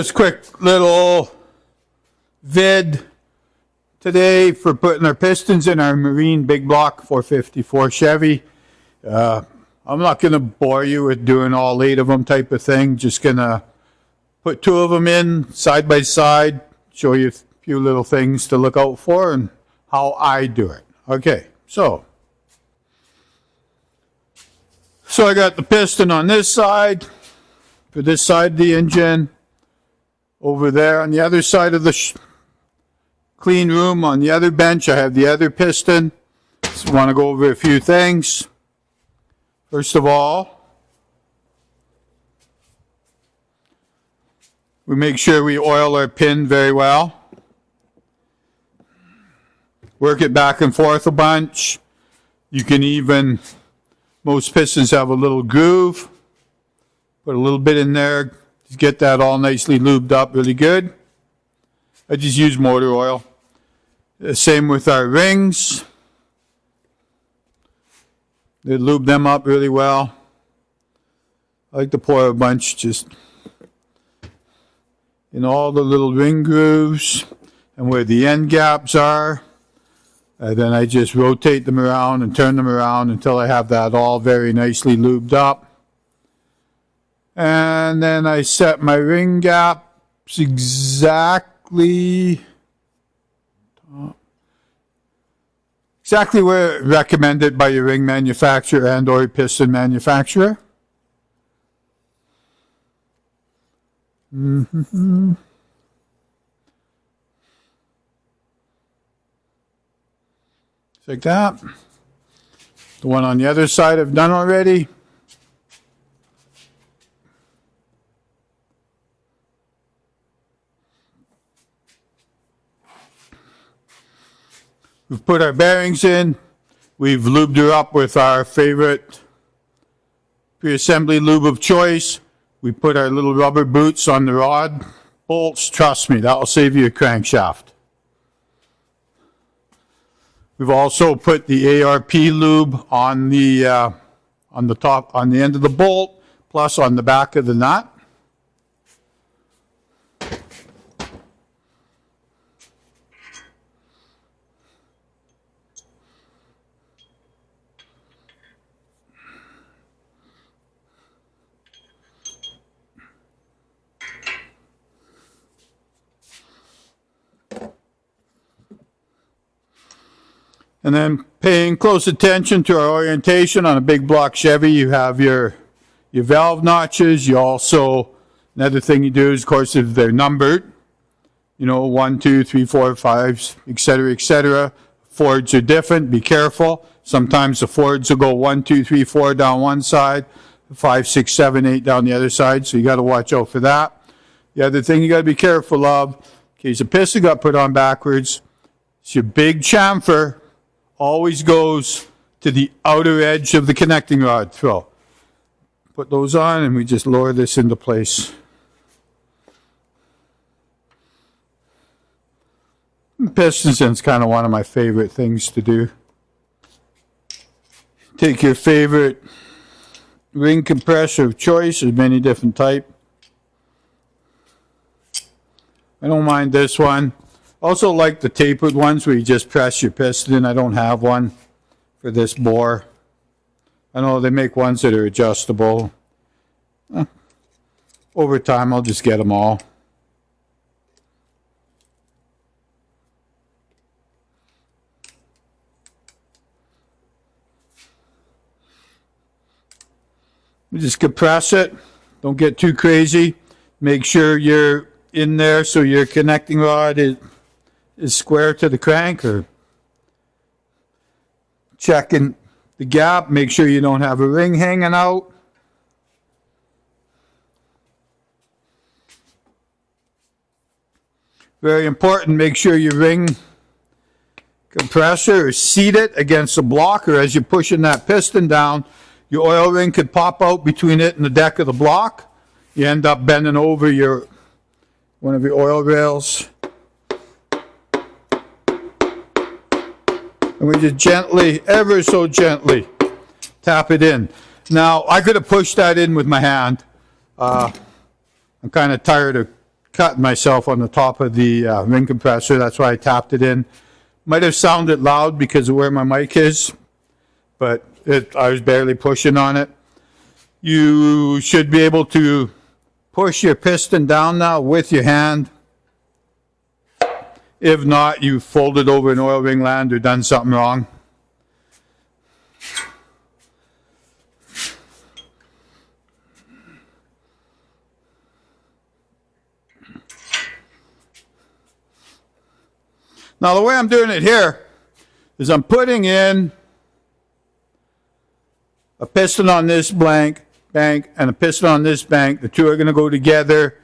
Just quick little vid today for putting our pistons in our Marine Big Block 454 Chevy. I'm not going to bore you with doing all 8 of them type of thing. Just going to put 2 of them in side by side, show you a few little things to look out for and how I do it. Okay, so I got the piston on this side, for this side of the engine. Over there on the other side of the clean room, on the other bench, I have the other piston. Just want to go over a few things. First of all, we make sure we oil our pin very well. Work it back and forth a bunch. You can even, most pistons have a little groove. Put a little bit in there. Just get that all nicely lubed up really good. I just use motor oil. Same with our rings. They lube them up really well. I like to pour a bunch just in all the little ring grooves and where the end gaps are. And then I just rotate them around and turn them around until I have that all very nicely lubed up. And then I set my ring gaps exactly where recommended by your ring manufacturer and or piston manufacturer. Just like that. The one on the other side I've done already. We've put our bearings in. We've lubed her up with our favorite pre-assembly lube of choice. We put our little rubber boots on the rod bolts. Trust me, that will save you a crankshaft. We've also put the ARP lube on the top, on the end of the bolt, plus on the back of the nut. And then paying close attention to our orientation on a big block Chevy, you have your valve notches. You also, another thing you do is, of course, if they're numbered, 1, 2, 3, 4, 5, etc., etc. Fords are different. Be careful. Sometimes the Fords will go 1, 2, 3, 4 down one side, 5, 6, 7, 8 down the other side. So you got to watch out for that. The other thing you got to be careful of, in case a piston got put on backwards, it's your big chamfer. Always goes to the outer edge of the connecting rod throw. Put those on and we just lower this into place. Pistons is kind of one of my favorite things to do. Take your favorite ring compressor of choice, there's many different types. I don't mind this one. Also like the tapered ones where you just press your piston in. I don't have one for this bore. I know they make ones that are adjustable. Over time, I'll just get them all. You just compress it. Don't get too crazy. Make sure you're in there so your connecting rod is square to the crank, or checking the gap. Make sure you don't have a ring hanging out. Very important, make sure your ring compressor is seated against the block, or as you're pushing that piston down, your oil ring could pop out between it and the deck of the block. You end up bending over one of your oil rails. And we just gently, ever so gently, tap it in. Now, I could have pushed that in with my hand. I'm kind of tired of cut myself on the top of the ring compressor. That's why I tapped it in. Might have sounded loud because of where my mic is, but I was barely pushing on it. You should be able to push your piston down now with your hand. If not, you folded over an oil ring land or done something wrong. Now the way I'm doing it here is I'm putting in a piston on this bank and a piston on this bank. The two are going to go together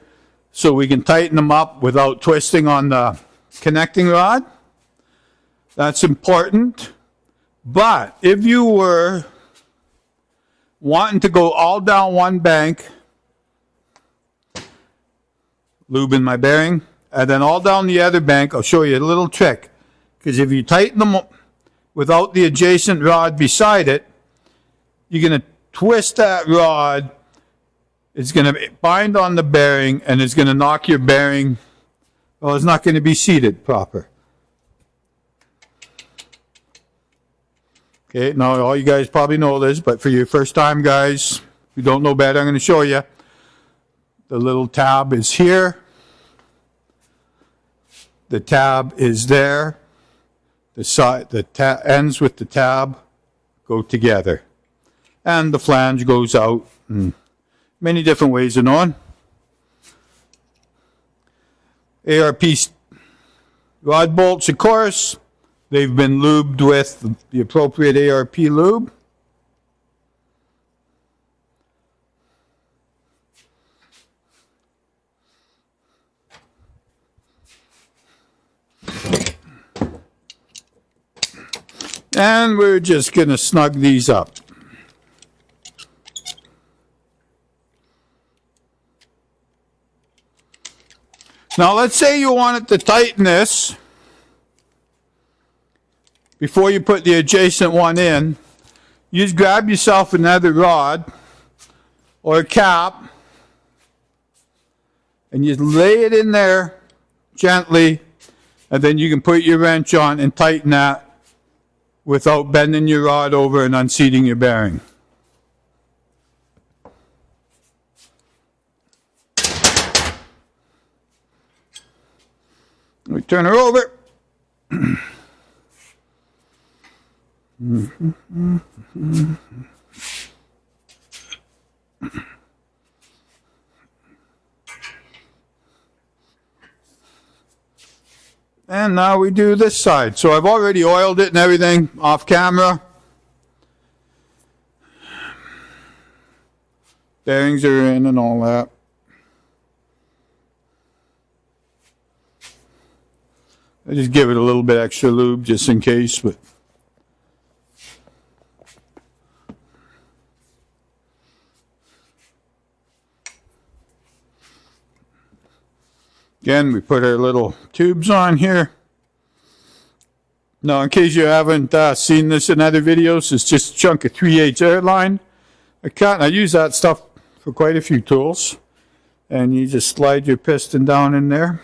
so we can tighten them up without twisting on the connecting rod. That's important. But if you were wanting to go all down one bank, lubing my bearing, and then all down the other bank, I'll show you a little trick. Because if you tighten them without the adjacent rod beside it, you're going to twist that rod. It's going to bind on the bearing, and it's going to knock your bearing. Well, it's not going to be seated proper. Okay, now all you guys probably know this, but for your first time guys who don't know better, I'm going to show you. The little tab is here. The tab is there. The ends with the tab go together. And the flange goes out in many different ways and on. ARP rod bolts, of course, they've been lubed with the appropriate ARP lube. And we're just going to snug these up. Now let's say you wanted to tighten this before you put the adjacent one in. You just grab yourself another rod or a cap and you lay it in there gently, and then you can put your wrench on and tighten that without bending your rod over and unseating your bearing. We turn her over. And now we do this side. So I've already oiled it and everything off camera. Bearings are in and all that. I just give it a little bit extra lube just in case, but again, we put our little tubes on here. Now, in case you haven't seen this in other videos, it's just a chunk of 3/8 airline. I use that stuff for quite a few tools. And you just slide your piston down in there.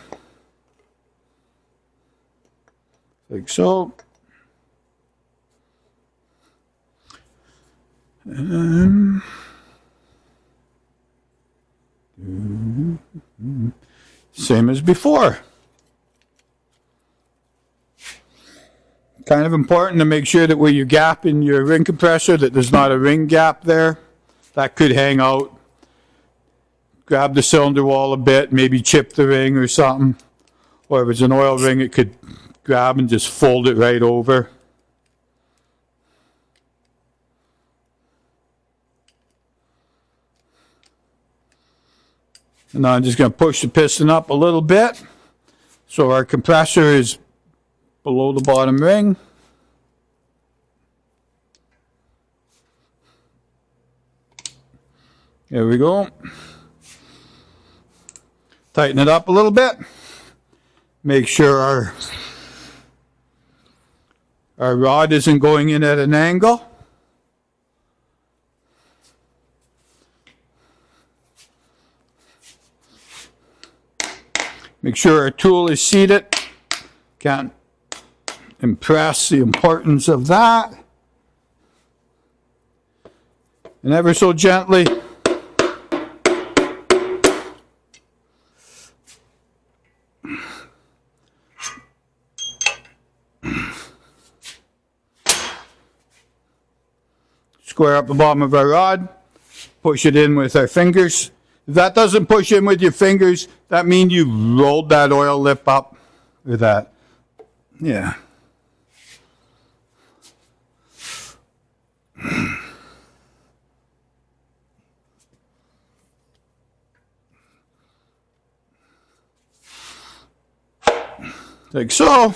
Like so. Same as before. Kind of important to make sure that where you gap in your ring compressor, that there's not a ring gap there. That could hang out. Grab the cylinder wall a bit, maybe chip the ring or something. Or if it's an oil ring, it could grab and just fold it right over. And now I'm just going to push the piston up a little bit so our compressor is below the bottom ring. There we go. Tighten it up a little bit. Make sure our rod isn't going in at an angle. Make sure our tool is seated. Can't impress the importance of that. And ever so gently square up the bottom of our rod, push it in with our fingers. If that doesn't push in with your fingers, that means you rolled that oil lip up with that. Yeah. Like so.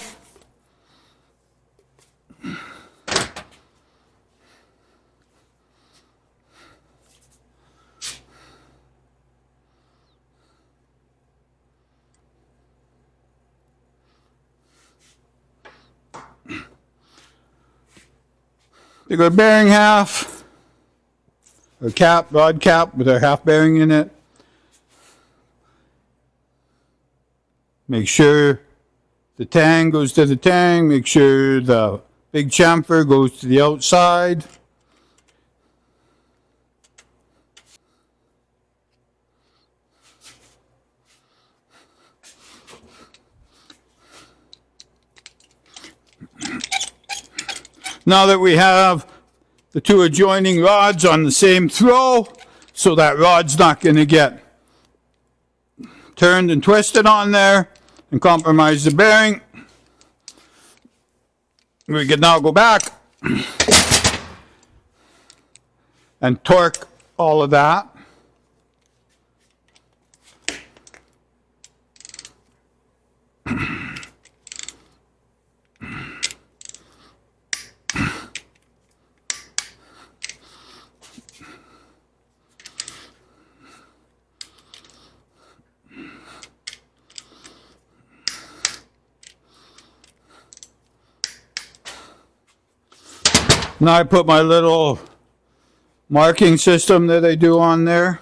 Take our bearing half, our cap, rod cap with our half bearing in it. Make sure the tang goes to the tang. Make sure the big chamfer goes to the outside. Now that we have the two adjoining rods on the same throw, so that rod's not going to get turned and twisted on there and compromise the bearing, we can now go back and torque all of that. Now I put my little marking system that I do on there.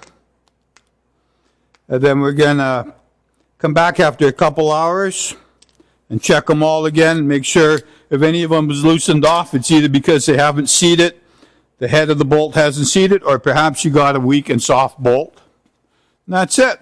And then we're going to come back after a couple hours and check them all again and make sure if any of them is loosened off, it's either because they haven't seated, the head of the bolt hasn't seated, or perhaps you got a weak and soft bolt. And that's it.